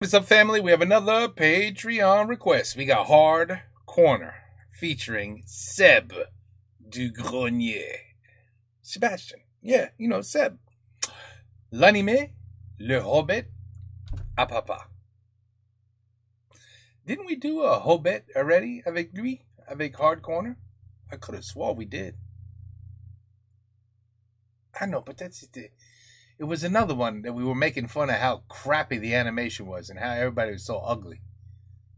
What's up, family? We have another Patreon request. We got Hard Corner featuring Seb Dugrenier. Sebastian. Yeah, you know, Seb. L'anime, Le Hobbit, à papa. Didn't we do a Hobbit already avec lui? Avec Hard Corner? I could have swore we did. I know, but it was another one that we were making fun of how crappy the animation was and how everybody was so ugly.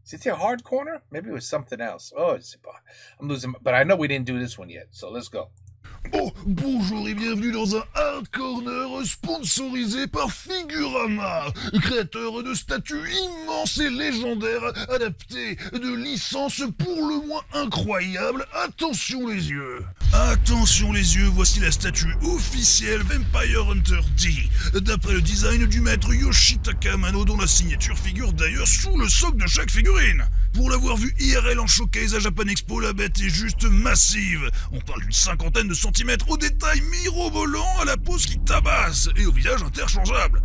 C'était Hard Corner? Maybe it was something else. Oh, I'm losing, but I know we didn't do this one yet, so let's go. Oh, bonjour et bienvenue dans un Hard Corner sponsorisé par Figurama, créateur de statues immenses et légendaires adaptées de licences pour le moins incroyables. Attention les yeux! Attention les yeux, voici la statue officielle Vampire Hunter D, d'après le design du maître Yoshitaka Amano, dont la signature figure d'ailleurs sous le socle de chaque figurine. Pour l'avoir vu IRL en showcase à Japan Expo, la bête est juste massive. On parle d'une cinquantaine de centimètres au détail mirobolant, à la pose qui tabasse et au visage interchangeable.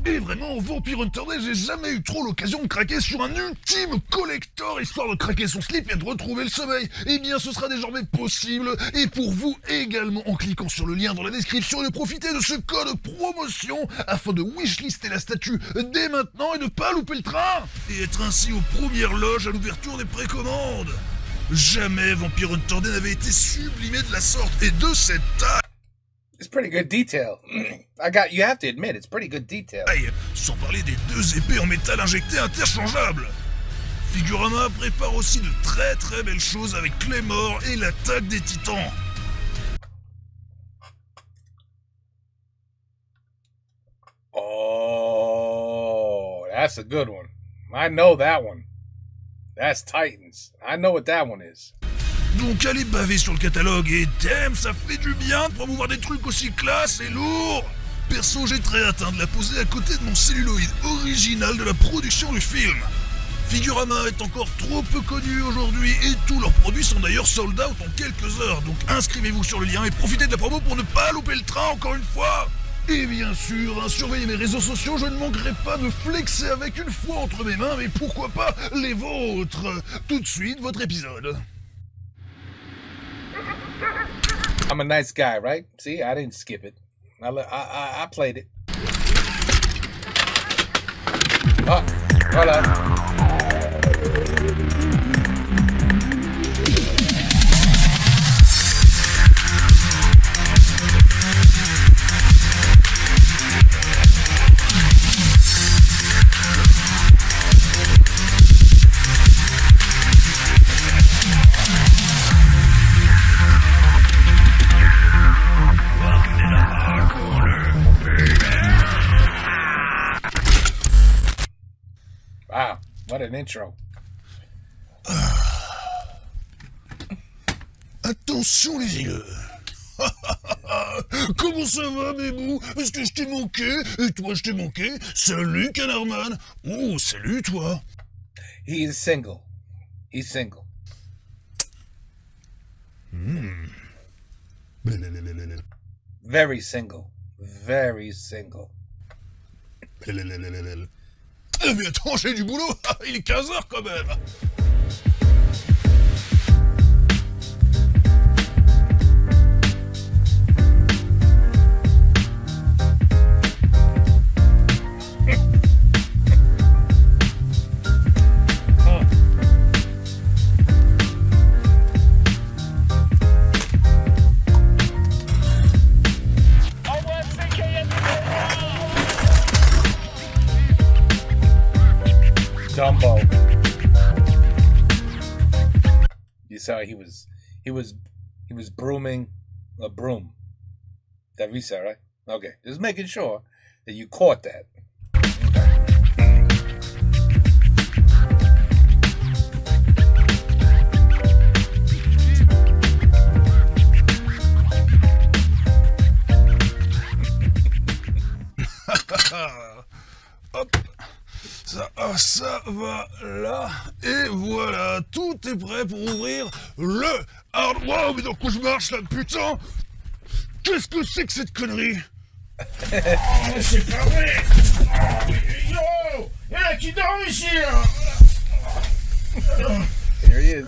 Et vraiment, Vampire Hunter D, j'ai jamais eu trop l'occasion de craquer sur un ultime collector, histoire de craquer son slip et de retrouver le sommeil. Eh bien, ce sera désormais possible, et pour vous également, en cliquant sur le lien dans la description et de profiter de ce code promotion afin de wishlister la statue dès maintenant et de pas louper le train, et être ainsi aux premières loges à l'ouverture des précommandes. Jamais Vampire Hunter D n'avait été sublimé de la sorte, et de cette taille. It's pretty good detail. You have to admit, it's pretty good detail. Sans parler des deux épées en métal injectées interchangeables. Figurama prépare aussi de très très belles choses avec Claymore et l'attaque des titans. Oh, that's a good one. I know that one. That's Titans. I know what that one is. Donc allez baver sur le catalogue et damn, ça fait du bien de promouvoir des trucs aussi classe et lourds. Perso, j'ai très hâte de la poser à côté de mon celluloïd original de la production du film. Figurama est encore trop peu connu aujourd'hui et tous leurs produits sont d'ailleurs sold out en quelques heures. Donc inscrivez-vous sur le lien et profitez de la promo pour ne pas louper le train encore une fois. Et bien sûr, surveillez mes réseaux sociaux, je ne manquerai pas de flexer avec une fois entre mes mains, mais pourquoi pas les vôtres. Tout de suite, votre épisode. I'm a nice guy, right? See, I didn't skip it. I played it. Oh, voilà. Wow, what an intro. Attention les yeux. Comment ça va, Bébou? Est-ce que je t'ai manqué? Et toi, je t'ai manqué? Salut, Canardman. Oh, salut, toi. He is single. He's single. Very single. Very single. Mais attends, j'ai du boulot. Il est 15h quand même. Dumbo. You saw he was brooming a broom. That you saw, right? Okay, just making sure that you caught that. Hop. Ça va là, et voilà, tout est prêt pour ouvrir le hard... Wow, mais dans quoi je marche là, putain? Qu'est-ce que c'est que cette connerie? C'est pas vrai! Oh, yo! y en a qui dort ici. Here he is.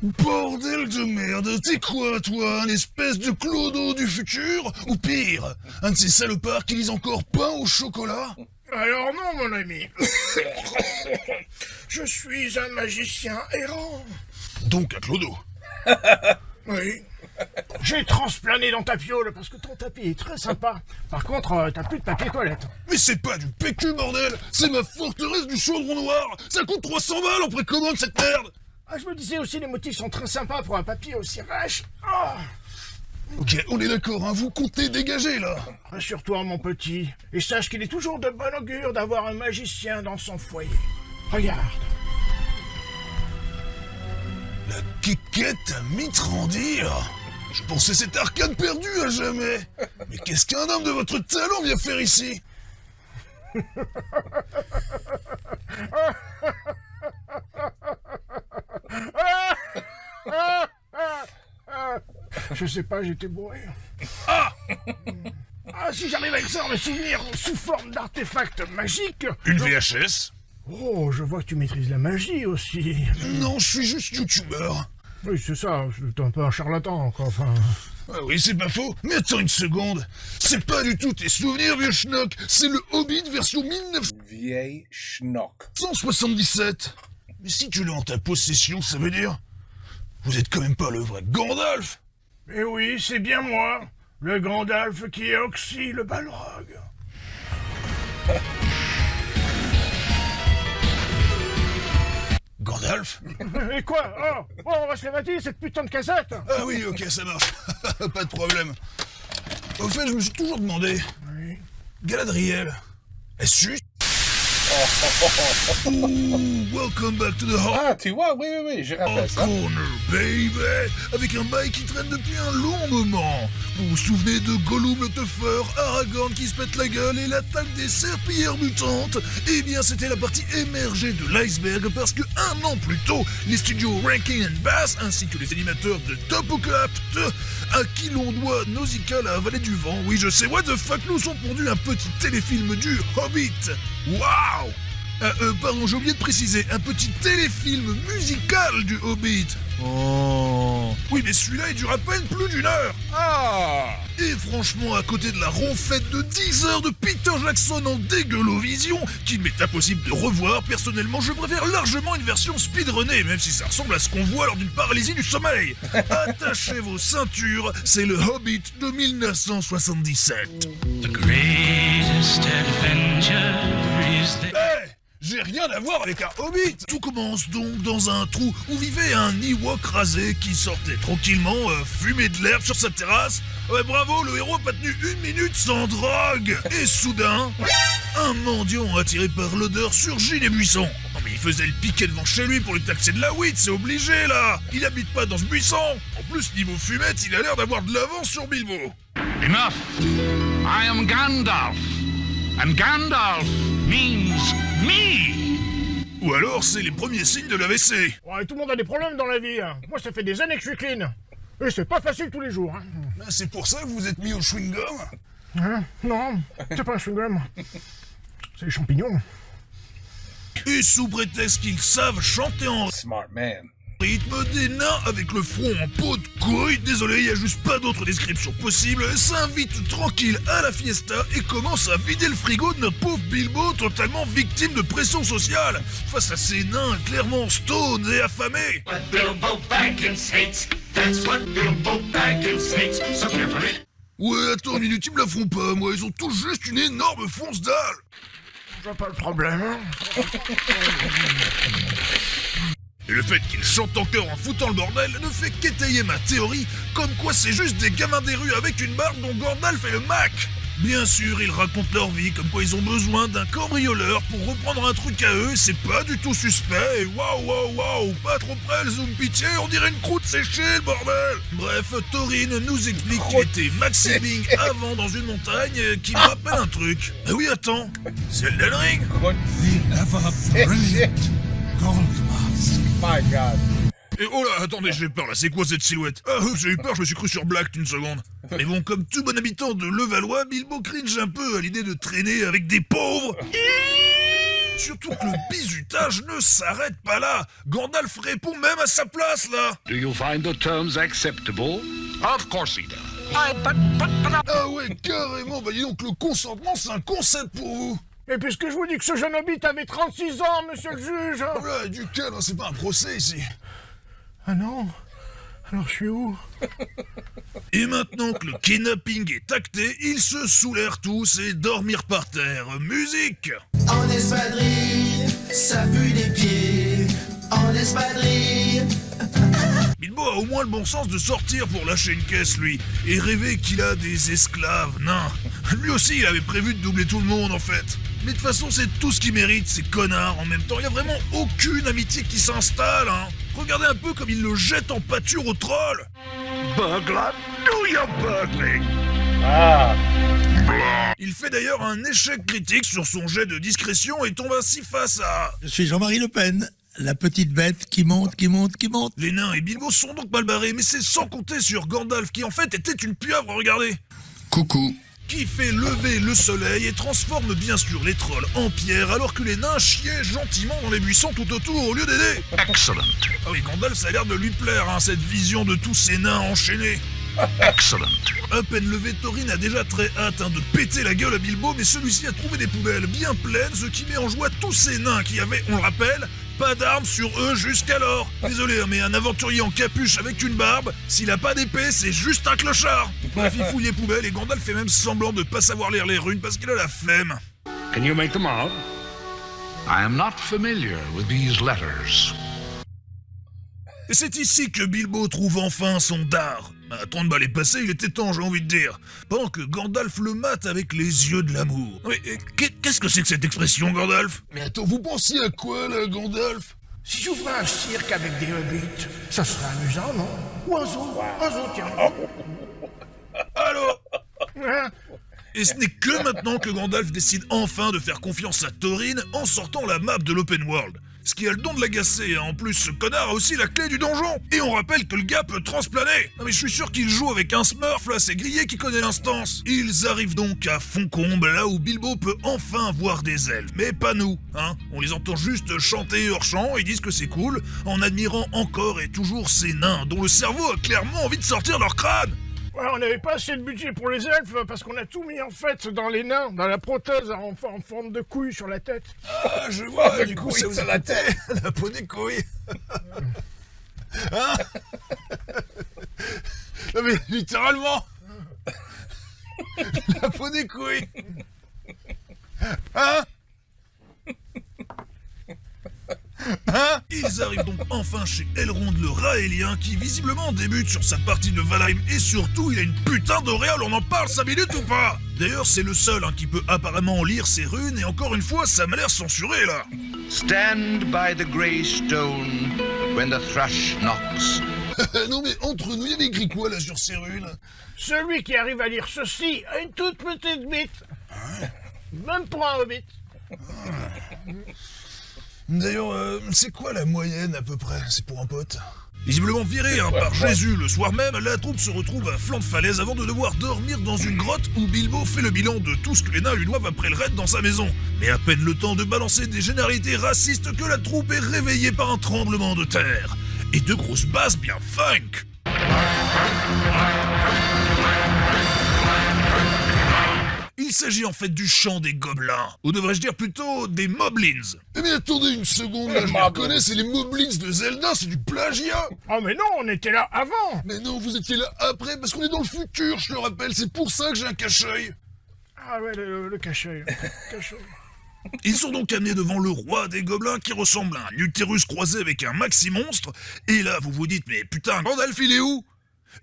Bordel de merde, t'es quoi, toi? Un espèce de clodo du futur? Ou pire, un de ces salopards qui lisent encore pain au chocolat? Alors non, mon ami. Je suis un magicien errant. Donc un clodo. Oui. J'ai transplané dans ta piole parce que ton tapis est très sympa. Par contre, t'as plus de papier toilette. Mais c'est pas du PQ, bordel! C'est ma forteresse du chaudron noir! Ça coûte 300 balles en précommande, cette merde! Ah, je me disais aussi, les motifs sont très sympas pour un papier aussi vache. Ah. Ok, on est d'accord, hein, vous comptez dégager, là! Rassure-toi, mon petit, et sache qu'il est toujours de bon augure d'avoir un magicien dans son foyer. Regarde. La quiquette à mitrandir! Je pensais cette arcane perdue à jamais! Mais qu'est-ce qu'un homme de votre talent vient faire ici? Je sais pas, j'étais bourré. Ah, si j'arrive à extraire mes souvenirs sous forme d'artefacts magiques... Une VHS? Oh, je vois que tu maîtrises la magie aussi. Non, je suis juste youtubeur. Oui, c'est ça, t'es un peu un charlatan, quoi, enfin... Ah oui, c'est pas faux. Mais attends une seconde. C'est pas du tout tes souvenirs, vieux schnock. C'est le Hobbit version Vieille schnock. 1977. Mais si tu l'as en ta possession, ça veut dire... Vous êtes quand même pas le vrai Gandalf? Eh oui, c'est bien moi, le Gandalf qui est Oxy le Balrog. Gandalf? Et quoi? Oh, on va se la cette putain de cassette. Ah oui, ok, ça marche. Pas de problème. Au fait, je me suis toujours demandé... Oui. Galadriel, est-ce juste... Ooh, welcome back to the Ah, tu vois, oui, je rappelle ça. Corner, baby! Avec un bail qui traîne depuis un long moment. Vous vous souvenez de Gollum le teufeur, Aragorn qui se pète la gueule et l'attaque des serpillères mutantes? Eh bien, c'était la partie émergée de l'iceberg parce que un an plus tôt, les studios Rankin Bass ainsi que les animateurs de Topocraft, à qui l'on doit Nausicaa la vallée du vent, oui je sais, what the fuck, nous ont pondu un petit téléfilm du Hobbit. Waouh! Pardon, j'ai oublié de préciser, un petit téléfilm musical du Hobbit. Oh. Oui, mais celui-là, il dure à peine plus d'1 heure. Ah! Et franchement, à côté de la ronflette de 10 heures de Peter Jackson en dégueulovision, qu'il m'est impossible de revoir, personnellement, je préfère largement une version speedrunnée, même si ça ressemble à ce qu'on voit lors d'une paralysie du sommeil. Attachez vos ceintures, c'est le Hobbit de 1977. The greatest adventure is the... Hey! J'ai rien à voir avec un hobbit. Tout commence donc dans un trou où vivait un Ewok rasé qui sortait tranquillement fumer de l'herbe sur sa terrasse. Ouais, bravo, le héros a pas tenu 1 minute sans drogue. Et soudain, un mendiant attiré par l'odeur surgit des buissons. Non mais il faisait le piquet devant chez lui pour lui taxer de la weed, c'est obligé là. Il habite pas dans ce buisson. En plus, niveau fumette, il a l'air d'avoir de l'avance sur Bilbo. Enough! I am Gandalf, and Gandalf means me! Ou alors, c'est les premiers signes de l'AVC. Ouais, tout le monde a des problèmes dans la vie. Hein. Moi, ça fait des années que je suis clean. Et c'est pas facile tous les jours. Hein. C'est pour ça que vous êtes mis au chewing-gum? Hein? Non, c'est pas un chewing-gum. C'est les champignons. Et sous prétexte qu'ils savent chanter en Smart man. rythme, des nains avec le front en peau de couille, désolé, il y a juste pas d'autre description possible, s'invitent tranquille à la fiesta et commencent à vider le frigo de notre pauvre Bilbo, totalement victime de pression sociale, face à ces nains clairement stones et affamés. What Bilbo Baggins hates, that's what Bilbo Baggins hates, so carefully. Ouais, attends une minute, ils me la font pas, moi, ils ont tous juste une énorme fonce dalle. Je vois pas le problème. Hein. Et le fait qu'ils chantent encore en foutant le bordel ne fait qu'étayer ma théorie, comme quoi c'est juste des gamins des rues avec une barbe dont Gandalf est le Mac. Bien sûr, ils racontent leur vie, comme quoi ils ont besoin d'un cambrioleur pour reprendre un truc à eux, c'est pas du tout suspect, et waouh, pas trop près le zoom pitié, on dirait une croûte séchée, le bordel. Bref, Taurine nous explique qu'il était Maxi Bing avant dans une montagne, qui me rappelle un truc. Ah oui, attends, c'est Elden Ring. My God. Et oh là, attendez, j'ai peur là, c'est quoi cette silhouette? Ah, j'ai eu peur, je me suis cru sur Black une seconde. Mais bon, comme tout bon habitant de Levallois, Bilbo cringe un peu à l'idée de traîner avec des pauvres. Surtout que le bizutage ne s'arrête pas là. Gandalf répond même à sa place là. Do you find the terms acceptable? Of course he does. Ah ouais, carrément, bah dis donc, le consentement c'est un concept pour vous. Et puisque je vous dis que ce jeune hobbit avait 36 ans, monsieur le juge. Ah là, du calme, c'est pas un procès ici. Ah non? Alors je suis où? Et maintenant que le kidnapping est acté, ils se soulèrent tous et dormirent par terre. Musique! En espadrille, ça pue des pieds. En espadrille. Bilbo a au moins le bon sens de sortir pour lâcher une caisse, lui, et rêver qu'il a des esclaves nains. Lui aussi, il avait prévu de doubler tout le monde, en fait. Mais de toute façon, c'est tout ce qu'il mérite, ces connards. En même temps, il y a vraiment aucune amitié qui s'installe, hein. Regardez un peu comme il le jette en pâture au troll. Burglar, do your burgling. Ah. Il fait d'ailleurs un échec critique sur son jet de discrétion et tombe ainsi face à... Je suis Jean-Marie Le Pen, la petite bête qui monte, qui monte, qui monte. Les nains et Bilbo sont donc mal barrés, mais c'est sans compter sur Gandalf, qui en fait était une pieuvre, regardez. Coucou. Qui fait lever le soleil et transforme bien sûr les trolls en pierre, alors que les nains chiaient gentiment dans les buissons tout autour au lieu d'aider. Excellent. Ah oui, Gandalf, ça a l'air de lui plaire, hein, cette vision de tous ces nains enchaînés. Excellent. À peine levé, Thorin a déjà très hâte de péter la gueule à Bilbo, mais celui-ci a trouvé des poubelles bien pleines, ce qui met en joie tous ces nains qui avaient, on le rappelle, pas d'armes sur eux jusqu'alors. Désolé, mais un aventurier en capuche avec une barbe, s'il a pas d'épée, c'est juste un clochard. Bref, il fouille les poubelles et Gandalf fait même semblant de pas savoir lire les runes parce qu'il a la flemme. Can you make them out? I am not familiar with these letters. Et c'est ici que Bilbo trouve enfin son dard. À 30 balles passées, il était temps, j'ai envie de dire. Pendant que Gandalf le mate avec les yeux de l'amour. Mais qu'est-ce que c'est que cette expression, Gandalf? Mais attends, vous pensiez à quoi, là, Gandalf? Si j'ouvrais un cirque avec des hobbits, ça serait amusant, non? Ou un zoo, tiens. Allô? Hein? Et ce n'est que maintenant que Gandalf décide enfin de faire confiance à Thorin en sortant la map de l'open world. Ce qui a le don de l'agacer, hein. En plus ce connard a aussi la clé du donjon. Et on rappelle que le gars peut transplaner. Non mais je suis sûr qu'il joue avec un smurf là, c'est Grillé qui connaît l'instance. Ils arrivent donc à Foncombe, là où Bilbo peut enfin voir des elfes. Mais pas nous, hein. On les entend juste chanter hors champ, ils disent que c'est cool, en admirant encore et toujours ces nains, dont le cerveau a clairement envie de sortir leur crâne. Ouais, on n'avait pas assez de budget pour les elfes parce qu'on a tout mis en fait dans les nains, dans la prothèse en forme de couille sur la tête. Ah, je vois, du coup, couilles ça vous sur a la été la peau des couilles. Hein? Non mais littéralement. La peau des couilles. Hein? Hein? Ils arrivent donc enfin chez Elrond le Raélien qui visiblement débute sur sa partie de Valheim et surtout il a une putain d'auréole, on en parle 5 minutes ou pas? D'ailleurs c'est le seul qui peut apparemment lire ses runes et encore une fois ça m'a l'air censuré là. Stand by the grey stone when the thrush knocks. Non mais entre nous, il y avait écrit quoi là sur ces runes? Celui qui arrive à lire ceci a une toute petite bite. Même pour un hobbit. D'ailleurs, c'est quoi la moyenne à peu près? C'est pour un pote? Visiblement viré par Jésus le soir même, la troupe se retrouve à flanc de falaise avant de devoir dormir dans une grotte où Bilbo fait le bilan de tout ce que les nains lui doivent après le raid dans sa maison. Mais à peine le temps de balancer des généralités racistes que la troupe est réveillée par un tremblement de terre. Et deux grosses basses bien funk. Il s'agit en fait du chant des gobelins, ou devrais-je dire plutôt des moblins. Eh mais attendez une seconde, là, je les reconnais, c'est les Moblins de Zelda, c'est du plagiat. Oh mais non, on était là avant. Mais non, vous étiez là après, parce qu'on est dans le futur, je le rappelle, c'est pour ça que j'ai un cache-œil. Ah ouais, le cache-œil. Ils sont donc amenés devant le roi des gobelins qui ressemble à un utérus croisé avec un maxi-monstre, et là vous vous dites, mais putain, Gandalf il est où?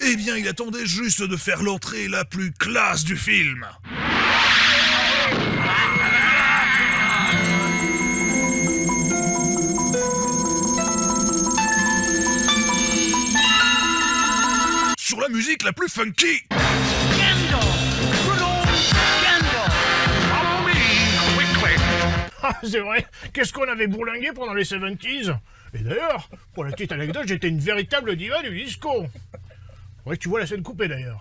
Eh bien il attendait juste de faire l'entrée la plus classe du film. Sur la musique la plus funky. Gandalf! Good old Gandalf! Follow me quickly! C'est vrai, qu'est-ce qu'on avait bourlingué pendant les 70s? Et d'ailleurs, pour la petite anecdote, j'étais une véritable diva du disco. Ouais, tu vois la scène coupée d'ailleurs.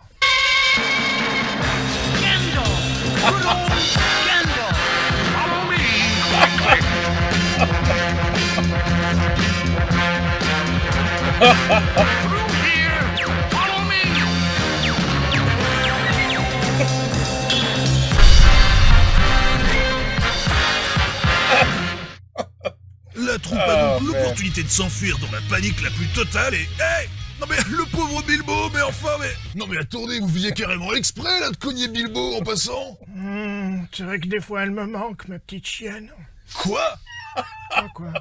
La troupe a donc l'opportunité de s'enfuir dans la panique la plus totale et... Hey! Non mais le pauvre Bilbo, mais enfin, mais... Non mais attendez, vous faisiez carrément exprès là de cogner Bilbo en passant. C'est vrai que des fois elle me manque, ma petite chienne. Quoi? Quoi?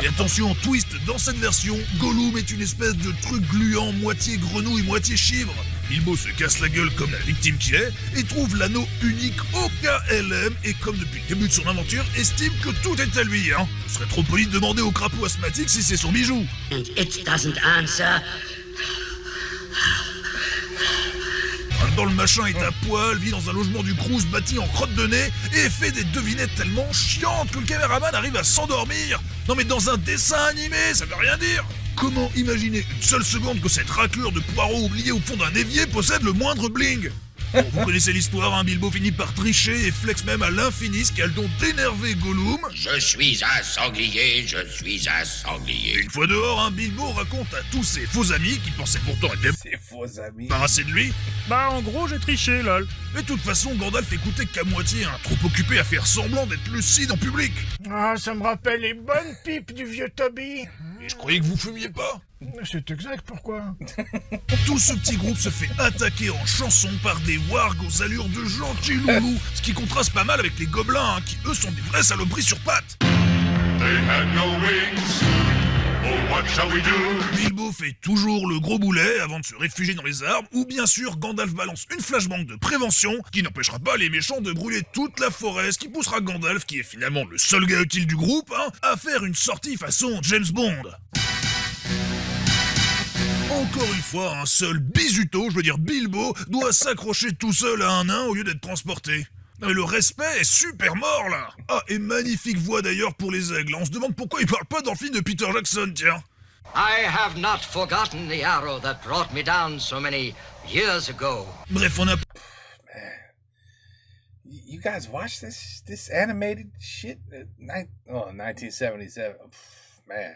Et attention, twist, dans cette version, Gollum est une espèce de truc gluant, moitié grenouille, moitié chivre. Bilbo se casse la gueule comme la victime qu'il est, et trouve l'anneau unique au KLM, et comme depuis le début de son aventure, estime que tout est à lui, hein. Ce serait trop poli de demander au crapaud asthmatique si c'est son bijou. It doesn't answer. Dans le machin est à poil, vit dans un logement du Crous bâti en crotte de nez et fait des devinettes tellement chiantes que le caméraman arrive à s'endormir. Non mais dans un dessin animé, ça veut rien dire. Comment imaginer une seule seconde que cette raclure de poireaux oubliés au fond d'un évier possède le moindre bling? Bon, vous connaissez l'histoire, hein, Bilbo finit par tricher et flex même à l'infini, ce qui a le don d'énerver Gollum. Je suis un sanglier, je suis un sanglier. Une fois dehors, hein, Bilbo raconte à tous ses faux amis, qui pensaient pourtant être Ses faux amis. débarrassés de lui. Bah en gros j'ai triché, lol. Mais de toute façon, Gandalf écoutait qu'à moitié, hein, trop occupé à faire semblant d'être lucide en public. Ah, ça me rappelle les bonnes pipes du vieux Toby. Et je croyais que vous fumiez pas. C'est exact, pourquoi? Tout ce petit groupe se fait attaquer en chanson par des wargs aux allures de gentils loulous, ce qui contraste pas mal avec les gobelins, hein, qui eux sont des vrais saloperies sur pattes. They had no wings. Oh, what shall we do? Bilbo fait toujours le gros boulet avant de se réfugier dans les arbres, ou bien sûr Gandalf balance une flashbang de prévention qui n'empêchera pas les méchants de brûler toute la forêt, ce qui poussera Gandalf, qui est finalement le seul gars utile du groupe, hein, à faire une sortie façon James Bond. Encore une fois, un seul bisuto, je veux dire Bilbo, doit s'accrocher tout seul à un nain au lieu d'être transporté. Non mais le respect est super mort là. Ah, et magnifique voix d'ailleurs pour les aigles. On se demande pourquoi il parle pas dans le film de Peter Jackson, tiens. I have not forgotten the arrow that brought me down so many years ago. Bref, on a... Man, you guys watch this animated shit? 1977. Man.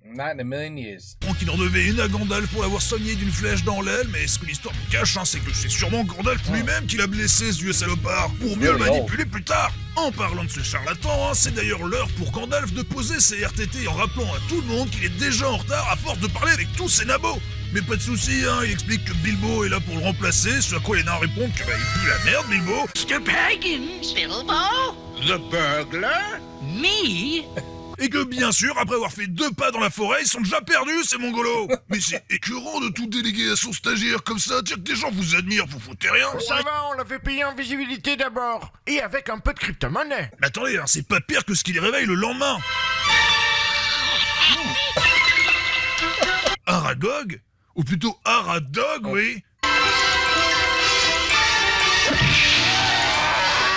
Not in a million years. Donc il en devait une à Gandalf pour l'avoir soigné d'une flèche dans l'aile, mais ce que l'histoire me cache, hein, c'est que c'est sûrement Gandalf lui-même qui l'a blessé, ce vieux salopard, pour mieux le manipuler plus tard. En parlant de ce charlatan, hein, c'est d'ailleurs l'heure pour Gandalf de poser ses RTT en rappelant à tout le monde qu'il est déjà en retard à force de parler avec tous ses nabos. Mais pas de soucis, hein, il explique que Bilbo est là pour le remplacer, ce à quoi les nains répondent que bah il pue la merde, Bilbo. Mr. Baggins, Bilbo? The burglar? Me? Et que bien sûr, après avoir fait 2 pas dans la forêt, ils sont déjà perdus, ces mongolos. Mais c'est écœurant de tout déléguer à son stagiaire comme ça, dire que des gens vous admirent, vous foutez rien. Ça va, on l'a fait payer en visibilité d'abord. Et avec un peu de crypto-monnaie. Mais attendez, hein, c'est pas pire que ce qui les réveille le lendemain. Aragog? Ou plutôt Aradog, oui.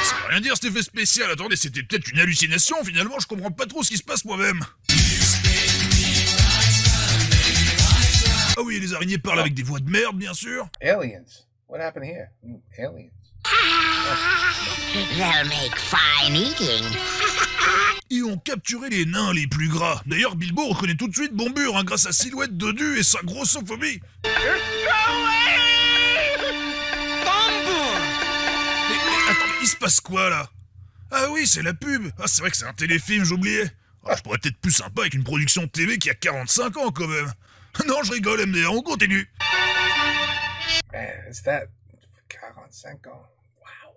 Ça veut rien dire cet effet spécial, attendez, c'était peut-être une hallucination, finalement je comprends pas trop ce qui se passe moi-même. Ah oui, et les araignées parlent avec des voix de merde, bien sûr. Aliens. What happened here? Aliens. They'll make fine eating. Et ont capturé les nains les plus gras. D'ailleurs, Bilbo reconnaît tout de suite Bombur, hein, grâce à Silhouette Dodu et sa grossophobie. Mais attendez, il se passe quoi, là? Ah oui, c'est la pub. Ah, c'est vrai que c'est un téléfilm, j'oubliais. Ah, je pourrais être plus sympa avec une production TV qui a 45 ans, quand même. Non, je rigole, MDR, on continue. Man, is that 45 ans? Wow.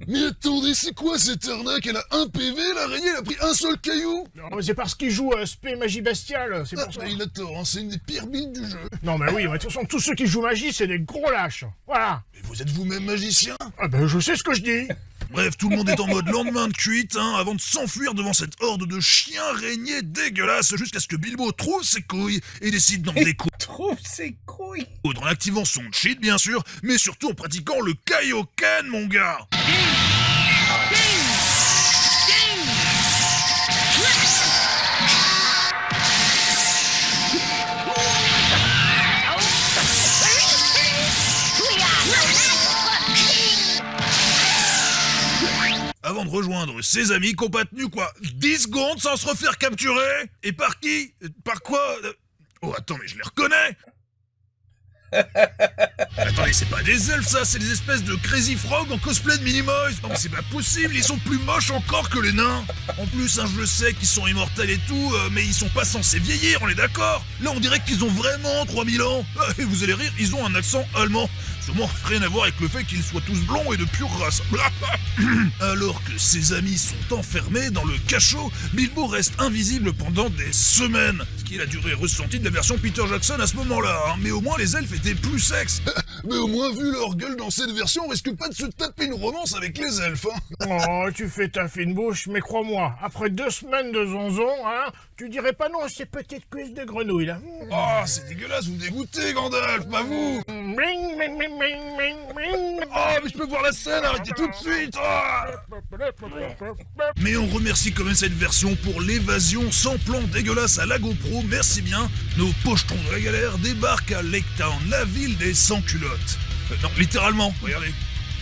Mais attendez, c'est quoi cette arnaque? Elle a 1 PV, l'araignée, elle a pris un seul caillou. Non, mais c'est parce qu'il joue à Spé Magie Bestiale, c'est pour ça. Il a tort, hein, c'est une des pires builds du jeu. Non mais oui, mais de toute façon, tous ceux qui jouent magie, c'est des gros lâches. Voilà. Mais vous êtes vous-même magicien? Ah ben, je sais ce que je dis. Bref, tout le monde est en mode lendemain de cuite, hein, avant de s'enfuir devant cette horde de chiens régnés dégueulasses jusqu'à ce que Bilbo trouve ses couilles et décide d'en découper. trouve ses couilles. En activant son cheat, bien sûr, mais surtout en pratiquant le Kaioken, mon gars. Avant de rejoindre ses amis qui ont pas tenu quoi 10 secondes sans se refaire capturer. Et par qui? Par quoi? Oh attends, mais je les reconnais. Attendez, c'est pas des elfes ça, c'est des espèces de Crazy Frog en cosplay de Minimoys. Non mais c'est pas possible, ils sont plus moches encore que les nains. En plus, hein, je le sais qu'ils sont immortels et tout, mais ils sont pas censés vieillir, on est d'accord? Là on dirait qu'ils ont vraiment 3000 ans. Et vous allez rire, ils ont un accent allemand. Sûrement rien à voir avec le fait qu'ils soient tous blonds et de pure race. Alors que ses amis sont enfermés dans le cachot, Bilbo reste invisible pendant des semaines. Ce qui est la durée ressentie de la version Peter Jackson à ce moment-là, hein. Mais au moins les elfes étaient plus sexes. Mais au moins, vu leur gueule dans cette version, on risque pas de se taper une romance avec les elfes, hein. Oh, tu fais ta fine bouche, mais crois-moi, après 2 semaines de zonzon, hein, tu dirais pas non à ces petites cuisses de grenouille, là. Oh, c'est dégueulasse, vous me dégoûtez, Gandalf, pas vous. Oh, mais je peux voir la scène, arrêtez tout de suite. Mais on remercie quand même cette version pour l'évasion sans plan dégueulasse à la GoPro, merci bien. Nos pochetons de la galère débarquent à Lake Town, la ville des sans-culottes. Non, littéralement, regardez.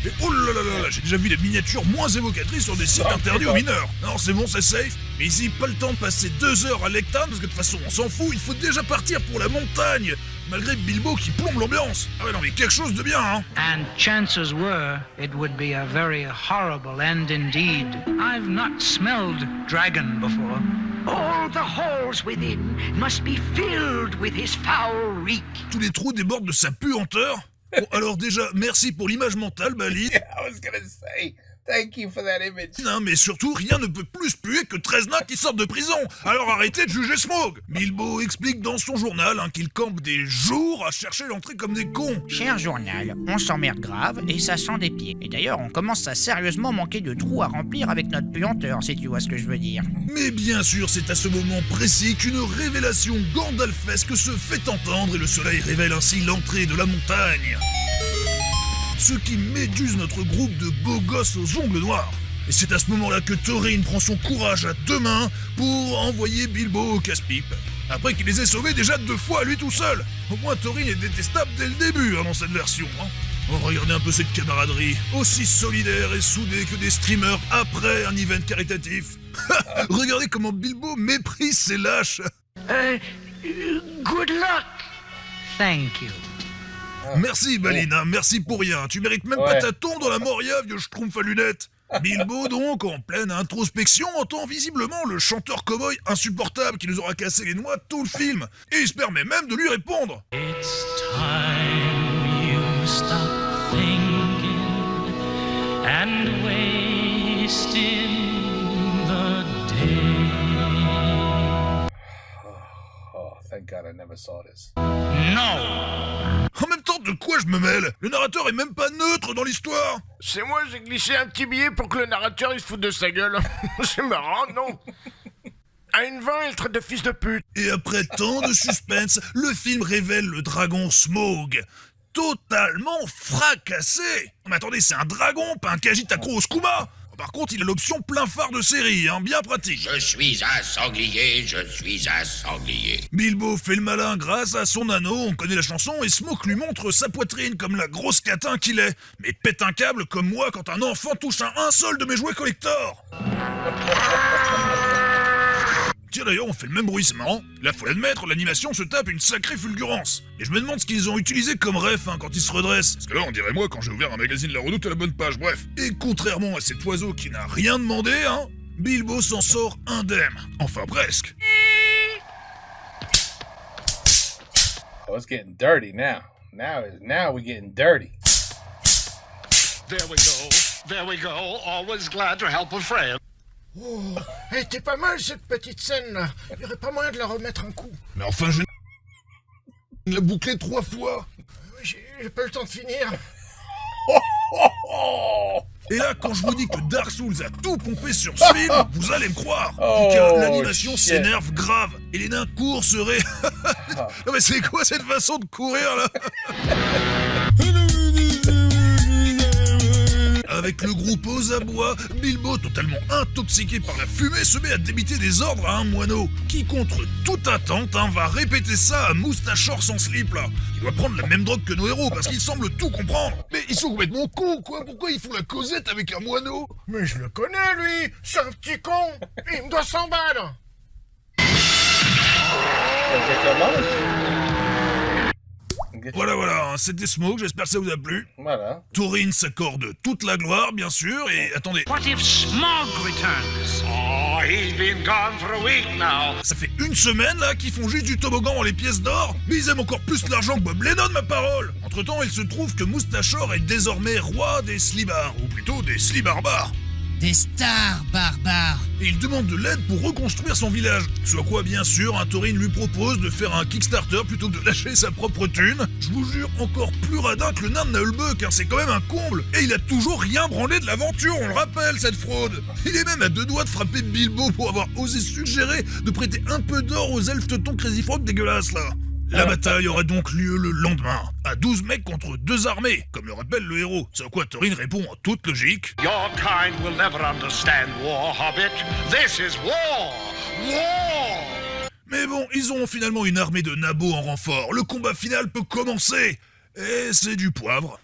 Et oh là là là là, j'ai déjà vu des miniatures moins évocatrices sur des sites interdits aux mineurs. Non, c'est bon, c'est safe. Mais ici, pas le temps de passer 2 heures à Lake Town, parce que de toute façon, on s'en fout, il faut déjà partir pour la montagne. Malgré Bilbo qui plombe l'ambiance. Ah ouais, non mais quelque chose de bien, hein. And chances were it would be a very horrible end indeed. I've not smelled dragon before. All the halls within must be filled with his foul reek. Tous les trous débordent de sa puanteur. Bon, alors déjà, merci pour l'image mentale, Bali. Yeah, I was gonna say, thank you for that image. Non, mais surtout, rien ne peut plus puer que 13 nains qui sortent de prison. Alors arrêtez de juger Smaug. Bilbo explique dans son journal qu'il campe des jours à chercher l'entrée comme des cons. Cher journal, on s'emmerde grave et ça sent des pieds. Et d'ailleurs, on commence à sérieusement manquer de trous à remplir avec notre puanteur, si tu vois ce que je veux dire. Mais bien sûr, c'est à ce moment précis qu'une révélation gandalfesque se fait entendre et le soleil révèle ainsi l'entrée de la montagne. Ce qui méduse notre groupe de beaux gosses aux ongles noirs. Et c'est à ce moment-là que Thorin prend son courage à 2 mains pour envoyer Bilbo au casse-pipe. Après qu'il les ait sauvés déjà 2 fois à lui tout seul. Au moins Thorin est détestable dès le début dans cette version. Oh, regardez un peu cette camaraderie, aussi solidaire et soudée que des streamers après un event caritatif. Regardez comment Bilbo méprise ses lâches. Good luck. Thank you. Merci Balina, merci pour rien. Tu mérites même pas ta tombe dans la Moria, vieux schtroumpf à lunettes. Bilbo donc, en pleine introspection, entend visiblement le chanteur cow-boy insupportable qui nous aura cassé les noix tout le film. Et il se permet même de lui répondre. It's time you stop thinking and wasting the day. Oh, thank God I never saw this. Non. En même temps, de quoi je me mêle? Le narrateur est même pas neutre dans l'histoire. C'est moi, j'ai glissé un petit billet pour que le narrateur il se foute de sa gueule. C'est marrant, non? À une 20, il traite de fils de pute. Et après tant de suspense, le film révèle le dragon Smaug. Totalement fracassé. Mais attendez, c'est un dragon, pas un Kajitacro au skouma. Par contre, il a l'option plein phare de série, bien pratique. Je suis un sanglier, je suis un sanglier. Bilbo fait le malin grâce à son anneau, on connaît la chanson, et Smaug lui montre sa poitrine comme la grosse catin qu'il est. Mais pète un câble comme moi quand un enfant touche un seul de mes jouets collector. Tiens d'ailleurs, on fait le même bruit, c'est marrant. Là, faut l'admettre, l'animation se tape une sacrée fulgurance. Et je me demande ce qu'ils ont utilisé comme ref quand ils se redressent. Parce que là, on dirait moi quand j'ai ouvert un magazine La Redoute à la bonne page, bref. Et contrairement à cet oiseau qui n'a rien demandé, Bilbo s'en sort indemne. Enfin, presque. Oh, it's getting dirty now. Now we're getting dirty. There we go, always glad to help a friend. Oh, elle était pas mal cette petite scène là. Il y aurait pas moyen de la remettre un coup. Mais enfin, je l'ai bouclé 3 fois. J'ai pas le temps de finir. Et là, quand je vous dis que Dark Souls a tout pompé sur ce film, vous allez me croire. En tout cas, l'animation s'énerve grave. Et les nains courent seraient... Non mais c'est quoi cette façon de courir là? Avec le groupe aux abois, Bilbo, totalement intoxiqué par la fumée, se met à débiter des ordres à un moineau, qui, contre toute attente, va répéter ça à Moustachor sans slip, là. Il doit prendre la même drogue que nos héros, parce qu'il semble tout comprendre. Mais ils sont complètement cons, quoi. Pourquoi ils font la causette avec un moineau? Mais je le connais, lui. C'est un petit con. Il me doit 100 balles. Voilà, c'était Smoke, j'espère que ça vous a plu. Voilà. Thorin s'accorde toute la gloire, bien sûr, et attendez. What if Smog returns? Oh, he's been gone for a week now. Ça fait une semaine, là, qu'ils font juste du toboggan dans les pièces d'or, mais ils aiment encore plus l'argent que Bob Lennon, ma parole. Entre-temps, il se trouve que Moustachor est désormais roi des Slibars, ou plutôt des Slibarbares. Des stars barbares. Et il demande de l'aide pour reconstruire son village. Ce à quoi, bien sûr, Thorin lui propose de faire un Kickstarter plutôt que de lâcher sa propre thune. Je vous jure, encore plus radin que le nain de Naulbeuk, car c'est quand même un comble. Et il a toujours rien branlé de l'aventure, on le rappelle, cette fraude. Il est même à 2 doigts de frapper Bilbo pour avoir osé suggérer de prêter un peu d'or aux elfes teutons Crazy Frog dégueulasses, là. La bataille aura donc lieu le lendemain, à 12 mecs contre 2 armées, comme le rappelle le héros. C'est à quoi Thorin répond en toute logique. Your kind will never understand war, Hobbit. This is war! War! Mais bon, ils ont finalement une armée de nabots en renfort. Le combat final peut commencer. Et c'est du poivre.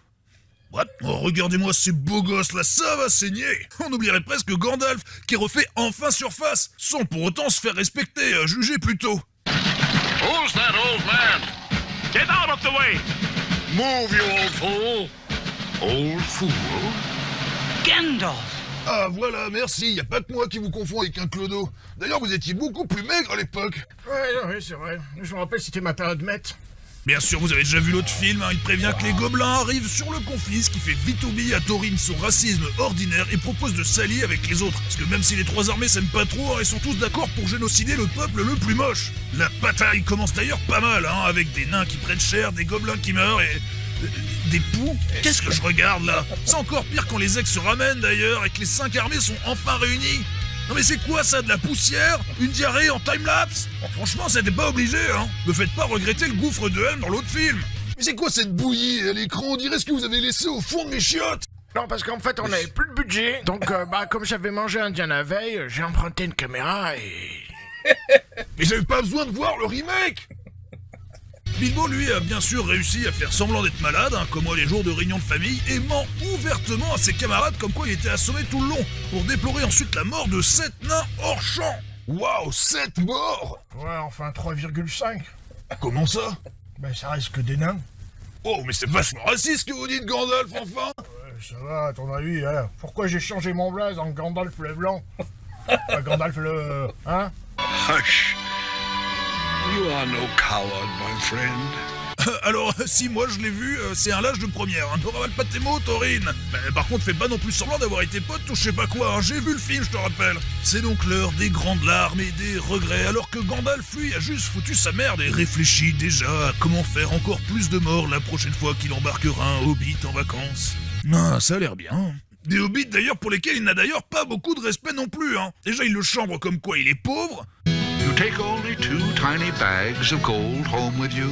What? Oh, regardez-moi ces beaux gosses là, ça va saigner. On oublierait presque Gandalf, qui refait enfin surface, sans pour autant se faire respecter, jugez plutôt. Who's that old man? Get out of the way! Move, you old fool! Old fool? Gandalf! Ah voilà, merci, y a pas que moi qui vous confonds avec un clodo. D'ailleurs, vous étiez beaucoup plus maigre à l'époque. Ouais, c'est vrai. Je me rappelle, c'était ma période maître. Bien sûr, vous avez déjà vu l'autre film, il prévient que les gobelins arrivent sur le conflit, ce qui fait vite oublier à Thorin son racisme ordinaire et propose de s'allier avec les autres. Parce que même si les 3 armées s'aiment pas trop, ils sont tous d'accord pour génocider le peuple le plus moche. La bataille commence d'ailleurs pas mal, avec des nains qui prennent cher, des gobelins qui meurent et... des poux? Qu'est-ce que je regarde là? C'est encore pire quand les ex se ramènent d'ailleurs et que les 5 armées sont enfin réunies. Non mais c'est quoi ça, de la poussière? Une diarrhée en timelapse? Franchement, c'était pas obligé, Me faites pas regretter le gouffre de Helm dans l'autre film. Mais c'est quoi cette bouillie à l'écran? On dirait ce que vous avez laissé au fond de mes chiottes. Non, parce qu'en fait, on n'avait plus de budget. Donc, comme j'avais mangé indien la veille, j'ai emprunté une caméra et... Mais j'avais pas besoin de voir le remake. Bilbo, lui, a bien sûr réussi à faire semblant d'être malade, comme moi les jours de réunion de famille, et ment ouvertement à ses camarades comme quoi il était assommé tout le long, pour déplorer ensuite la mort de 7 nains hors champ. Waouh, 7 morts? Ouais, enfin 3,5. Comment ça? Ben, ça reste que des nains. Oh, mais c'est vachement raciste que vous dites, Gandalf, enfin. Ouais, ça va, à ton avis, hein. Pourquoi j'ai changé mon blaze en Gandalf le blanc? Gandalf le... hein? Hush. You are no coward, my friend. Alors, si moi je l'ai vu, c'est un lâche de première, Ne ravale pas tes mots, Thorin. Par contre, fais pas non plus semblant d'avoir été pote ou je sais pas quoi, J'ai vu le film, je te rappelle. C'est donc l'heure des grandes larmes et des regrets, alors que Gandalf, lui, a juste foutu sa merde et réfléchit déjà à comment faire encore plus de morts la prochaine fois qu'il embarquera un hobbit en vacances. Ah, ça a l'air bien. Des hobbits d'ailleurs pour lesquels il n'a d'ailleurs pas beaucoup de respect non plus, Déjà, il le chambre comme quoi il est pauvre. You take only 2 tiny bags of gold home with you.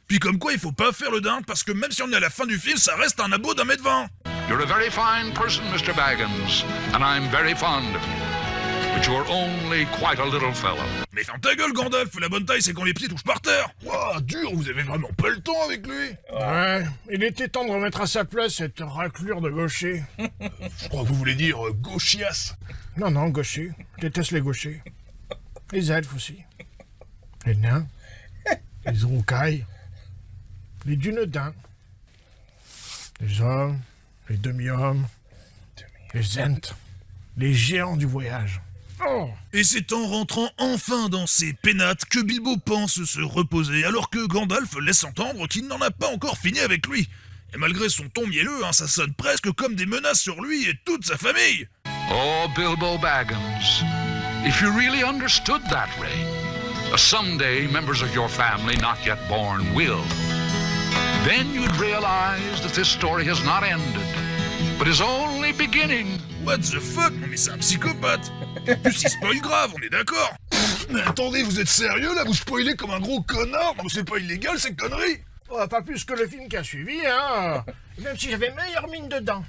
Puis comme quoi il faut pas faire le dingue parce que même si on est à la fin du film, ça reste un abo d'1m20. You're a very fine person, Mr. Baggins, and I'm very fond of you. But you're only quite a little fellow. Mais ferme ta gueule, Gandalf, la bonne taille c'est quand les pieds touchent par terre. Waouh, dur, vous avez vraiment pas le temps avec lui. Ouais, il était temps de remettre à sa place cette raclure de gaucher. Je crois que vous voulez dire gauchias. Non, gaucher. Je déteste les gauchers. Les elfes aussi. Les nains. Les roucailles. Les dunedins. Les hommes. Les demi-hommes. Les ents. Les géants du voyage. Oh. Et c'est en rentrant enfin dans ses pénates que Bilbo pense se reposer, alors que Gandalf laisse entendre qu'il n'en a pas encore fini avec lui. Et malgré son ton mielleux, ça sonne presque comme des menaces sur lui et toute sa famille. Oh, Bilbo Baggins, if you really understood that, Ray, someday members of your family not yet born will. Then you'd realize that this story has not ended, but is only beginning. What the fuck? Non mais c'est un psychopathe. En plus il spoil grave, on est d'accord. Mais attendez, vous êtes sérieux là? Vous spoilez comme un gros connard? Non, c'est pas illégal ces conneries! Oh, pas plus que le film qui a suivi, hein. Même si j'avais meilleure mine dedans.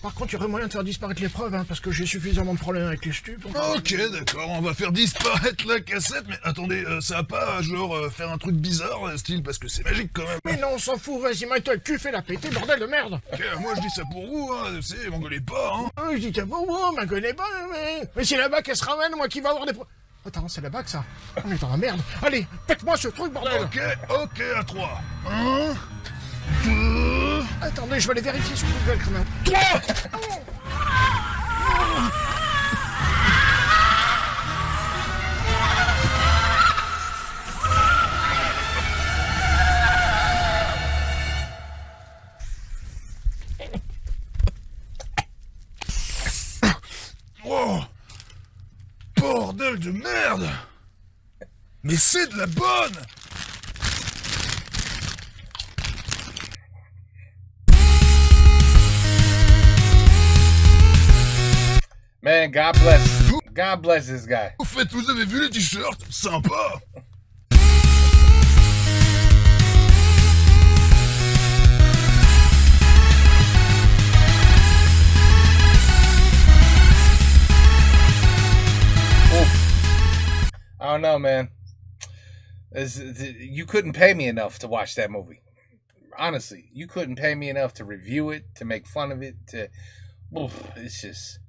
Par contre, il y aurait moyen de faire disparaître les preuves, hein, parce que j'ai suffisamment de problèmes avec les stupes. Ok, d'accord, on va faire disparaître la cassette, mais attendez, ça va pas, genre, faire un truc bizarre, style, parce que c'est magique quand même. Mais non, on s'en fout, vas-y, Michael, tu fais la péter, bordel de merde. Ok, moi je dis ça pour vous, hein, c'est, m'engueulez pas, hein. Je dis ça pour vous, m'engueulez pas, mais c'est là-bas qu'elle se ramène, moi qui va avoir des preuves. Attends, c'est là-bas que ça. On est dans la merde. Allez, faites-moi ce truc, bordel. Ok, à 3. 1, 2... Attendez, je vais aller vérifier sur Google quand même. 3. Oh, bordel de merde! Mais c'est de la bonne! Man, God bless. God bless this guy. Au fait, vous avez vu les t-shirts? Sympa! I don't know, man. You couldn't pay me enough to watch that movie. Honestly, you couldn't pay me enough to review it, to make fun of it, it's just...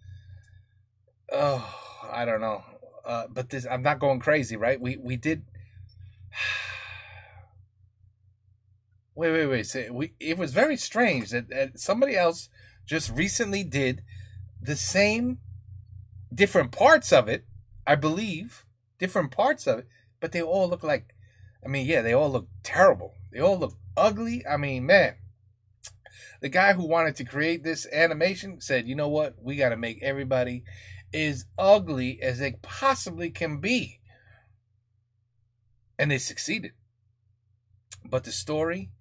Oh, I don't know. But this, I'm not going crazy, right? We did... Wait. It was very strange that somebody else just recently did the same different parts of it, I believe. Different parts of it, but they all look like, I mean, yeah, they all look terrible. They all look ugly. I mean, man, the guy who wanted to create this animation said, you know what? We got to make everybody as ugly as they possibly can be. And they succeeded. But the story,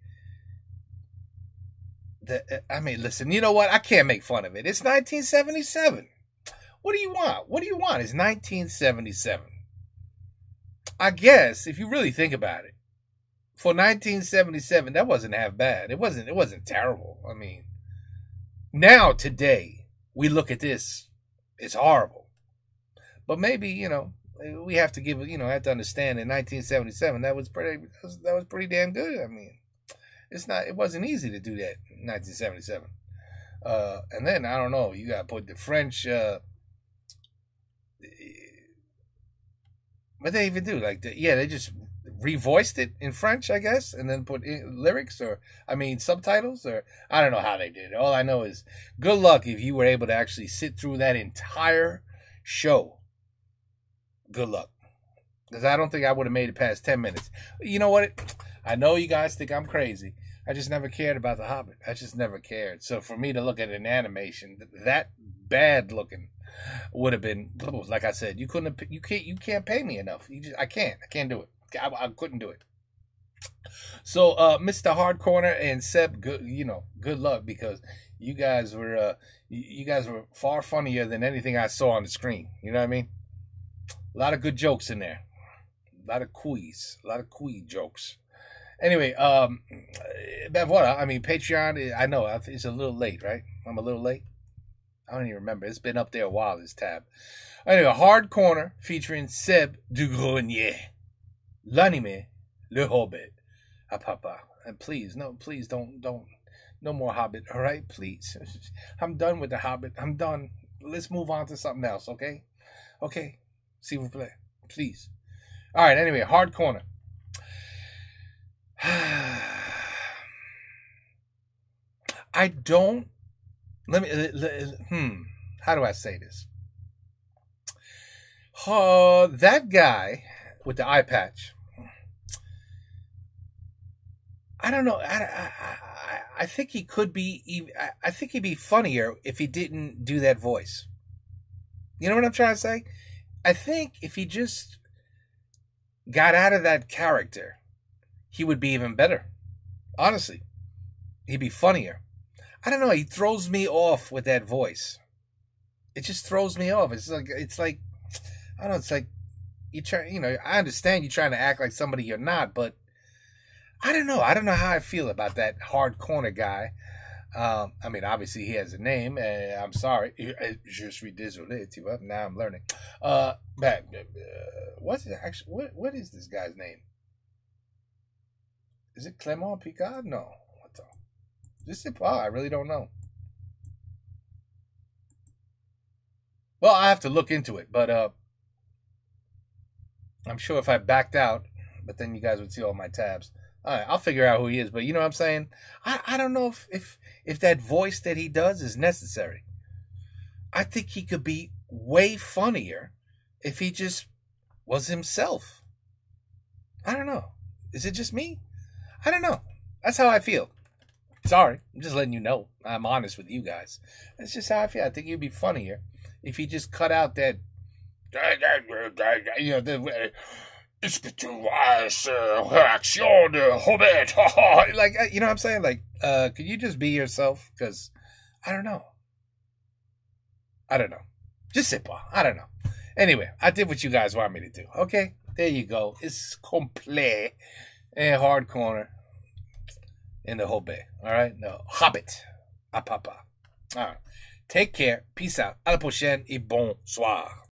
I mean, listen, you know what? I can't make fun of it. It's 1977. What do you want? What do you want? It's 1977. I guess if you really think about it, for 1977, that wasn't half bad. It wasn't terrible. I mean, now today we look at this, it's horrible. But maybe, you know, we have to give it, you know, have to understand in 1977 that was pretty damn good. I mean, it wasn't easy to do that in 1977. And then I don't know, you got to put the French. What they even do? Like, they just revoiced it in French, I guess, and then put in lyrics subtitles, or I don't know how they did it. All I know is good luck if you were able to actually sit through that entire show. Good luck. Because I don't think I would have made it past 10 minutes. You know what? I know you guys think I'm crazy. I just never cared about The Hobbit. I just never cared. So for me to look at an animation that bad looking would have been, like I said, you can't pay me enough. I can't do it. I couldn't do it. So Mr. Hard Corner and Seb, good luck, because you guys were far funnier than anything I saw on the screen. You know what I mean? A lot of good jokes in there. A lot of quiz jokes. Anyway, ben voilà. I mean, Patreon, I know it's a little late, right? I'm a little late. I don't even remember. It's been up there a while, this tab. Anyway, Hard Corner featuring Seb du Grenier. L'anime, Le Hobbit. Ah, papa. And please don't. No more Hobbit, all right? Please. I'm done with the Hobbit. I'm done. Let's move on to something else, okay? Okay. S'il vous plaît. Please. All right, anyway, Hard Corner. I don't. How do I say this? That guy with the eye patch. I don't know. I think he could be. I think he'd be funnier if he didn't do that voice. You know what I'm trying to say? I think if he just got out of that character, he would be even better. Honestly, he'd be funnier. I don't know. He throws me off with that voice. It just throws me off. It's like I don't know. It's like I understand you trying to act like somebody you're not, but I don't know. I don't know how I feel about that hard corner guy. I mean, obviously he has a name. I'm sorry. Je suis désolé, tu vois. Now I'm learning. What's it actually? What is this guy's name? Is it Clément Picard? No. What the? Just I really don't know. Well, I have to look into it, but I'm sure if I backed out, but then you guys would see all my tabs. All right, I'll figure out who he is, but you know what I'm saying? I don't know if that voice that he does is necessary. I think he could be way funnier if he just was himself. I don't know. Is it just me? I don't know. That's how I feel. Sorry, I'm just letting you know. I'm honest with you guys. That's just how I feel. I think he'd be funnier if he just cut out that, est-ce que tu vois cette réaction de Robert? Like, you know what I'm saying? Like, could you just be yourself? Because I don't know. Just sais pas. I don't know. Anyway, I did what you guys want me to do. Okay? There you go. It's complet and hard corner in the Hobbit. All right? No, Hobbit. À papa. All right. Take care. Peace out. À la prochaine et bonsoir.